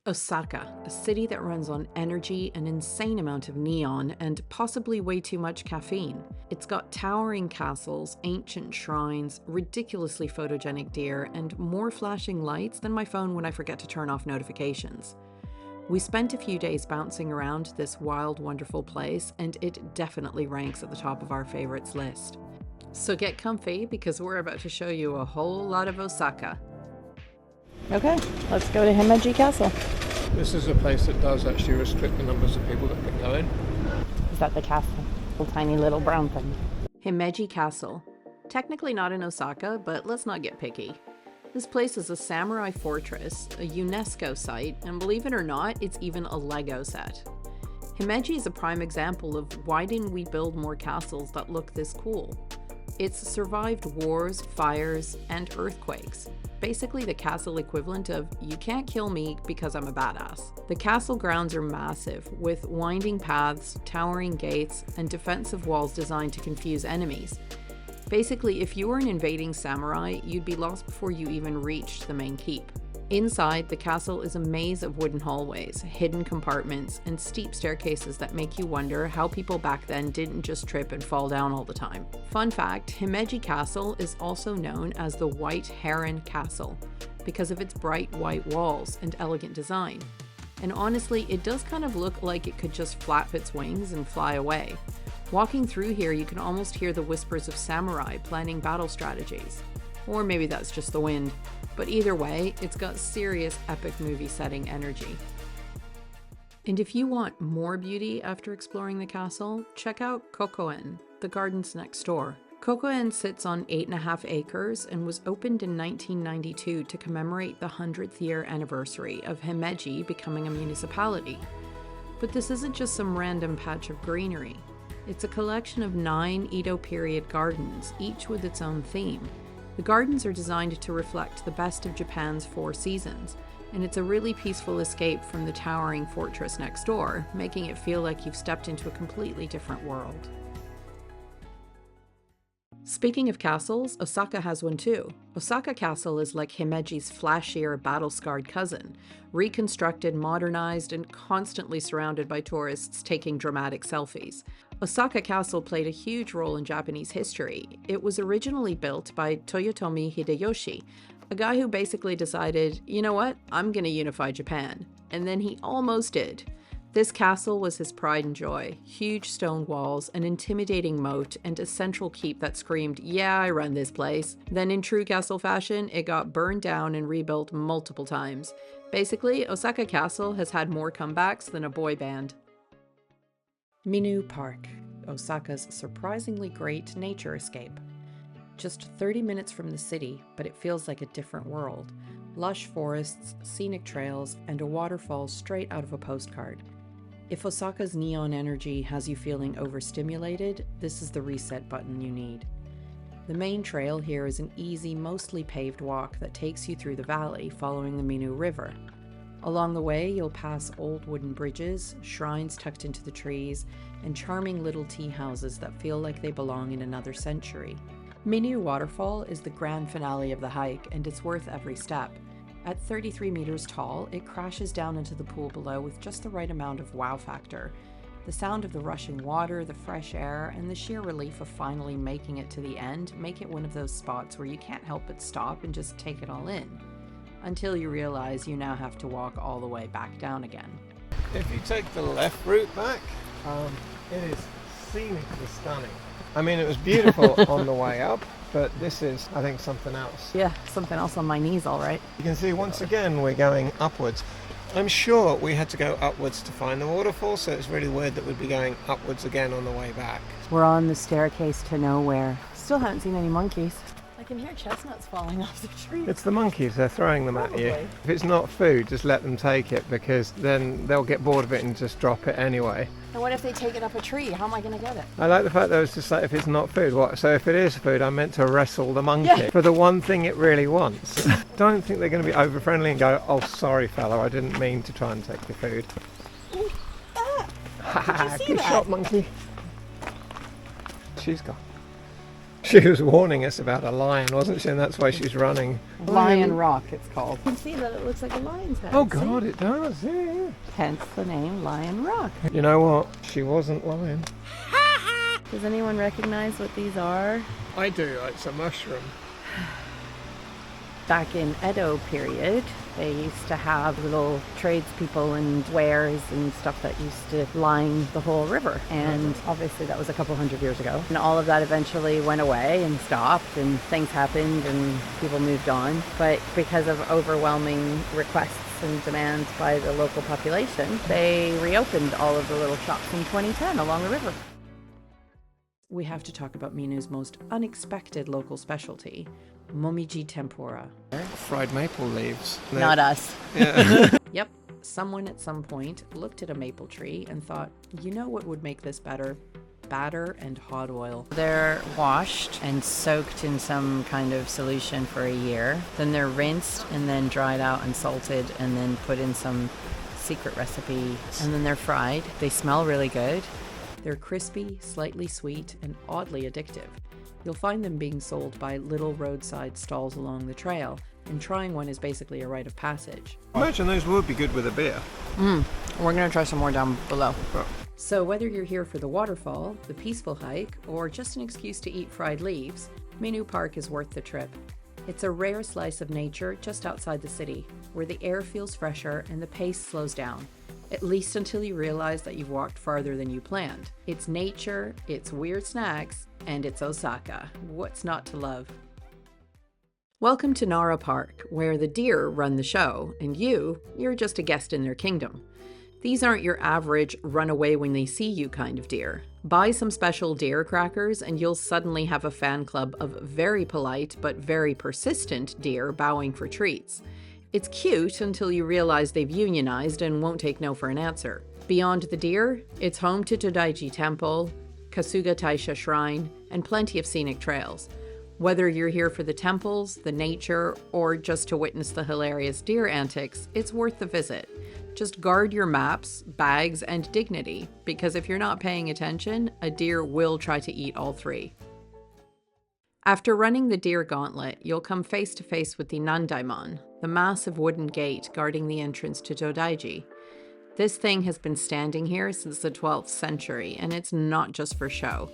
Osaka, a city that runs on energy, an insane amount of neon, and possibly way too much caffeine. It's got towering castles, ancient shrines, ridiculously photogenic deer, and more flashing lights than my phone when I forget to turn off notifications. We spent a few days bouncing around this wild, wonderful place, and it definitely ranks at the top of our favorites list. So get comfy, because we're about to show you a whole lot of Osaka. Okay, let's go to Himeji Castle. This is a place that does actually restrict the numbers of people that can go in. Is that the castle? The tiny little brown thing. Himeji Castle. Technically not in Osaka, but let's not get picky. This place is a samurai fortress, a UNESCO site, and believe it or not, it's even a Lego set. Himeji is a prime example of why didn't we build more castles that look this cool. It's survived wars, fires, and earthquakes. Basically the castle equivalent of, you can't kill me because I'm a badass. The castle grounds are massive, with winding paths, towering gates, and defensive walls designed to confuse enemies. Basically, if you were an invading samurai, you'd be lost before you even reached the main keep. Inside, the castle is a maze of wooden hallways, hidden compartments, and steep staircases that make you wonder how people back then didn't just trip and fall down all the time. Fun fact, Himeji Castle is also known as the White Heron Castle because of its bright white walls and elegant design. And honestly, it does kind of look like it could just flap its wings and fly away. Walking through here, you can almost hear the whispers of samurai planning battle strategies. Or maybe that's just the wind. But either way, it's got serious epic movie setting energy. And if you want more beauty after exploring the castle, check out Koko-en, the gardens next door. Koko-en sits on 8.5 acres and was opened in 1992 to commemorate the 100th year anniversary of Himeji becoming a municipality. But this isn't just some random patch of greenery. It's a collection of 9 Edo-period gardens, each with its own theme. The gardens are designed to reflect the best of Japan's 4 seasons, and it's a really peaceful escape from the towering fortress next door, making it feel like you've stepped into a completely different world. Speaking of castles, Osaka has one too. Osaka Castle is like Himeji's flashier, battle-scarred cousin, reconstructed, modernized, and constantly surrounded by tourists taking dramatic selfies. Osaka Castle played a huge role in Japanese history. It was originally built by Toyotomi Hideyoshi, a guy who basically decided, you know what, I'm gonna unify Japan. And then he almost did. This castle was his pride and joy. Huge stone walls, an intimidating moat, and a central keep that screamed, yeah, I run this place. Then in true castle fashion, it got burned down and rebuilt multiple times. Basically, Osaka Castle has had more comebacks than a boy band. Minoo Park, Osaka's surprisingly great nature escape. Just 30 minutes from the city, but it feels like a different world. Lush forests, scenic trails, and a waterfall straight out of a postcard. If Osaka's neon energy has you feeling overstimulated, this is the reset button you need. The main trail here is an easy, mostly paved walk that takes you through the valley following the Minoo River. Along the way, you'll pass old wooden bridges, shrines tucked into the trees, and charming little tea houses that feel like they belong in another century. Minoo Waterfall is the grand finale of the hike, and it's worth every step. At 33 meters tall, it crashes down into the pool below with just the right amount of wow factor. The sound of the rushing water, the fresh air, and the sheer relief of finally making it to the end make it one of those spots where you can't help but stop and just take it all in. Until you realize you now have to walk all the way back down again. If you take the left route back, it is scenically stunning. I mean, it was beautiful on the way up, but this is, I think, something else. Yeah, something else on my knees, all right. You can see once again we're going upwards. I'm sure we had to go upwards to find the waterfall, so it's really weird that we'd be going upwards again on the way back. We're on the staircase to nowhere. Still haven't seen any monkeys. I can hear chestnuts falling off the tree. It's the monkeys, they're throwing them at you. Probably. If it's not food, just let them take it, because then they'll get bored of it and just drop it anyway. And what if they take it up a tree? How am I going to get it? I like the fact that it's just like, if it's not food, what? So if it is food, I'm meant to wrestle the monkey for the one thing it really wants. Don't think they're going to be over friendly and go, oh sorry fella, I didn't mean to try and take your food. Ooh, did you see Good that? shot, monkey. She's gone. She was warning us about a lion, wasn't she? And that's why she's running. Lion Rock, it's called. You can see that it looks like a lion's head. Oh God, it does, yeah. Hence the name Lion Rock. You know what? She wasn't lying. Does anyone recognize what these are? I do, it's a mushroom. Back in Edo-period, they used to have little tradespeople and wares and stuff that used to line the whole river. And obviously that was a couple hundred years ago. And all of that eventually went away and stopped and things happened and people moved on. But because of overwhelming requests and demands by the local population, they reopened all of the little shops in 2010 along the river. We have to talk about Minoo's most unexpected local specialty, momiji tempura. Fried maple leaves. Not us. Yeah. Yep, someone at some point looked at a maple tree and thought, you know what would make this better? Batter and hot oil. They're washed and soaked in some kind of solution for a year. Then they're rinsed and then dried out and salted and then put in some secret recipe. And then they're fried. They smell really good. They're crispy, slightly sweet, and oddly addictive. You'll find them being sold by little roadside stalls along the trail, and trying one is basically a rite of passage. Imagine those would be good with a beer. We're gonna try some more down below. So whether you're here for the waterfall, the peaceful hike, or just an excuse to eat fried leaves, Minoo Park is worth the trip. It's a rare slice of nature just outside the city, where the air feels fresher and the pace slows down. At least until you realize that you've walked farther than you planned. It's nature, it's weird snacks, and it's Osaka. What's not to love? Welcome to Nara Park, where the deer run the show, and you're just a guest in their kingdom. These aren't your average run away when they see you kind of deer. Buy some special deer crackers and you'll suddenly have a fan club of very polite but very persistent deer bowing for treats. It's cute until you realize they've unionized and won't take no for an answer. Beyond the deer, it's home to Todai-ji Temple, Sumiyoshi Taisha Shrine, and plenty of scenic trails. Whether you're here for the temples, the nature, or just to witness the hilarious deer antics, it's worth the visit. Just guard your maps, bags, and dignity, because if you're not paying attention, a deer will try to eat all three. After running the deer gauntlet, you'll come face to face with the Nandaimon, the massive wooden gate guarding the entrance to Todai-ji. This thing has been standing here since the 12th century, and it's not just for show.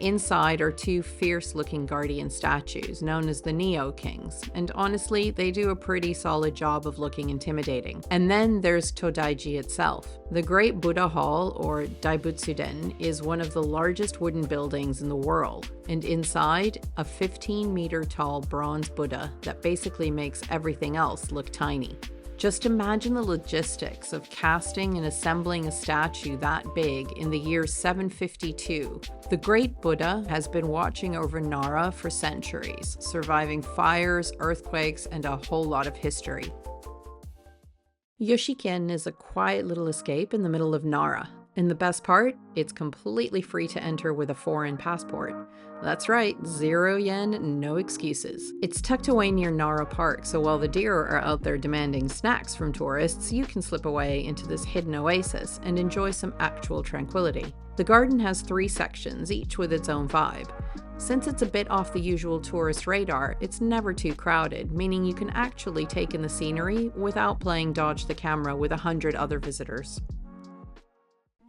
Inside are two fierce-looking guardian statues known as the Neo Kings, and honestly, they do a pretty solid job of looking intimidating. And then there's Todai-ji itself. The Great Buddha Hall, or Daibutsuden, is one of the largest wooden buildings in the world, and inside, a 15-meter-tall bronze Buddha that basically makes everything else look tiny. Just imagine the logistics of casting and assembling a statue that big in the year 752. The Great Buddha has been watching over Nara for centuries, surviving fires, earthquakes, and a whole lot of history. Yoshikien is a quiet little escape in the middle of Nara. And the best part, it's completely free to enter with a foreign passport. That's right, 0 yen, no excuses. It's tucked away near Nara Park, so while the deer are out there demanding snacks from tourists, you can slip away into this hidden oasis and enjoy some actual tranquility. The garden has 3 sections, each with its own vibe. Since it's a bit off the usual tourist radar, it's never too crowded, meaning you can actually take in the scenery without playing dodge the camera with 100 other visitors.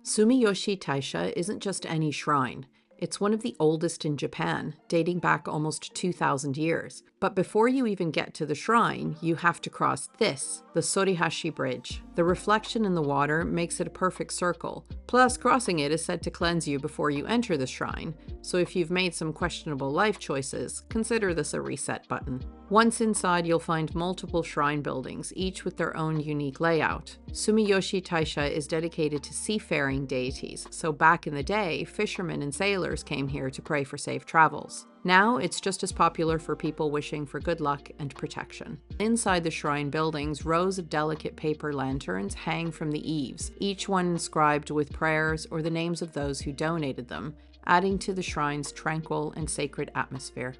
Sumiyoshi Taisha isn't just any shrine. It's one of the oldest in Japan, dating back almost 2,000 years. But before you even get to the shrine, you have to cross this, the Sorihashi Bridge. The reflection in the water makes it a perfect circle. Plus, crossing it is said to cleanse you before you enter the shrine. So if you've made some questionable life choices, consider this a reset button. Once inside, you'll find multiple shrine buildings, each with their own unique layout. Sumiyoshi Taisha is dedicated to seafaring deities, so back in the day, fishermen and sailors came here to pray for safe travels. Now, it's just as popular for people wishing for good luck and protection. Inside the shrine buildings, rows of delicate paper lanterns hang from the eaves, each one inscribed with prayers or the names of those who donated them, adding to the shrine's tranquil and sacred atmosphere.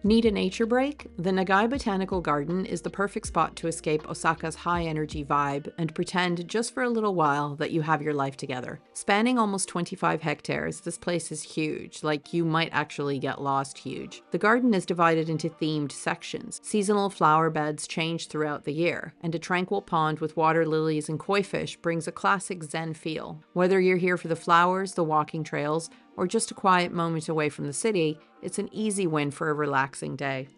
Need a nature break? The Nagai Botanical Garden is the perfect spot to escape Osaka's high-energy vibe and pretend just for a little while that you have your life together. Spanning almost 25 hectares, this place is huge, like you might actually get lost huge. The garden is divided into themed sections. Seasonal flower beds change throughout the year, and a tranquil pond with water lilies and koi fish brings a classic zen feel. Whether you're here for the flowers, the walking trails, or just a quiet moment away from the city, it's an easy win for a relaxing day.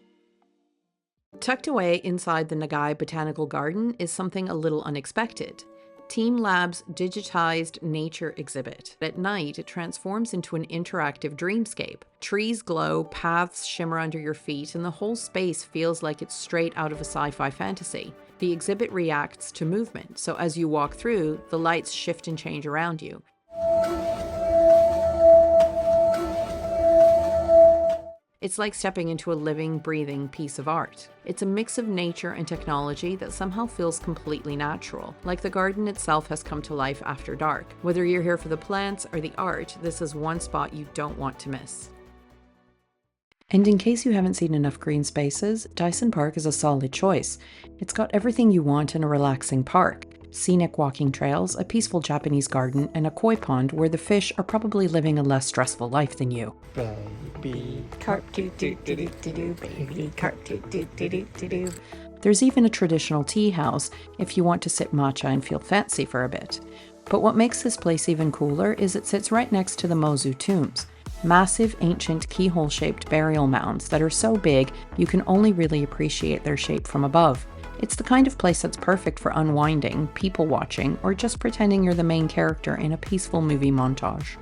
Tucked away inside the Nagai Botanical Garden is something a little unexpected. TeamLab's digitized nature exhibit. At night, it transforms into an interactive dreamscape. Trees glow, paths shimmer under your feet, and the whole space feels like it's straight out of a sci-fi fantasy. The exhibit reacts to movement, so as you walk through, the lights shift and change around you. It's like stepping into a living, breathing piece of art. It's a mix of nature and technology that somehow feels completely natural, like the garden itself has come to life after dark. Whether you're here for the plants or the art, this is one spot you don't want to miss. And in case you haven't seen enough green spaces, Daisen Park is a solid choice. It's got everything you want in a relaxing park. Scenic walking trails, a peaceful Japanese garden, and a koi pond where the fish are probably living a less stressful life than you. Baby Carp doo doo doo doo doo doo, baby carp doo doo doo doo doo doo. There's even a traditional tea house if you want to sip matcha and feel fancy for a bit. But what makes this place even cooler is it sits right next to the Mozu Tombs. Massive, ancient, keyhole-shaped burial mounds that are so big you can only really appreciate their shape from above. It's the kind of place that's perfect for unwinding, people watching, or just pretending you're the main character in a peaceful movie montage.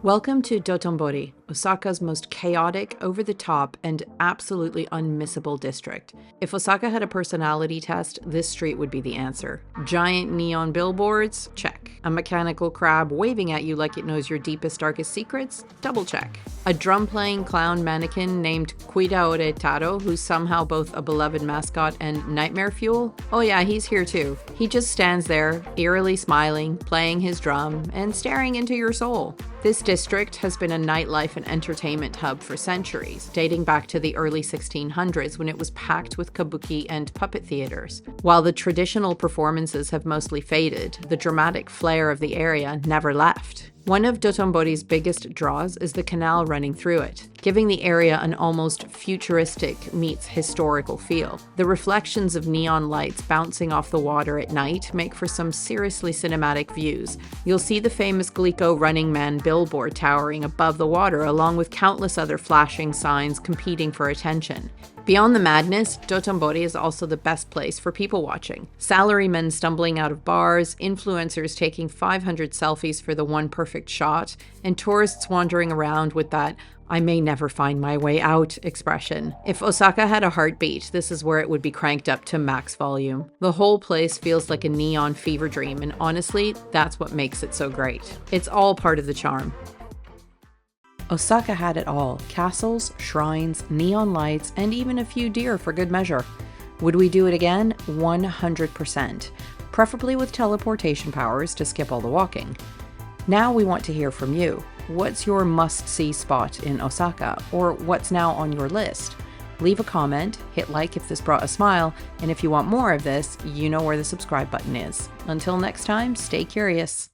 Welcome to Dotonbori, Osaka's most chaotic, over-the-top, and absolutely unmissable district. If Osaka had a personality test, this street would be the answer. Giant neon billboards? Check. A mechanical crab waving at you like it knows your deepest, darkest secrets? Double check. A drum-playing clown mannequin named Kuidaore Taro, who's somehow both a beloved mascot and nightmare fuel? Oh yeah, he's here too. He just stands there, eerily smiling, playing his drum, and staring into your soul. This district has been a nightlife and entertainment hub for centuries, dating back to the early 1600s when it was packed with kabuki and puppet theaters. While the traditional performances have mostly faded, the dramatic flair of the area never left. One of Dotonbori's biggest draws is the canal running through it, giving the area an almost futuristic meets historical feel. The reflections of neon lights bouncing off the water at night make for some seriously cinematic views. You'll see the famous Glico Running Man billboard towering above the water, along with countless other flashing signs competing for attention. Beyond the madness, Dotonbori is also the best place for people watching. Salarymen stumbling out of bars, influencers taking 500 selfies for the one perfect shot, and tourists wandering around with that "I may never find my way out" expression. If Osaka had a heartbeat, this is where it would be cranked up to max volume. The whole place feels like a neon fever dream, and honestly, that's what makes it so great. It's all part of the charm. Osaka had it all: castles, shrines, neon lights, and even a few deer for good measure. Would we do it again? 100%. Preferably with teleportation powers to skip all the walking. Now we want to hear from you. What's your must-see spot in Osaka? Or what's now on your list? Leave a comment, hit like if this brought a smile, and if you want more of this, you know where the subscribe button is. Until next time, stay curious.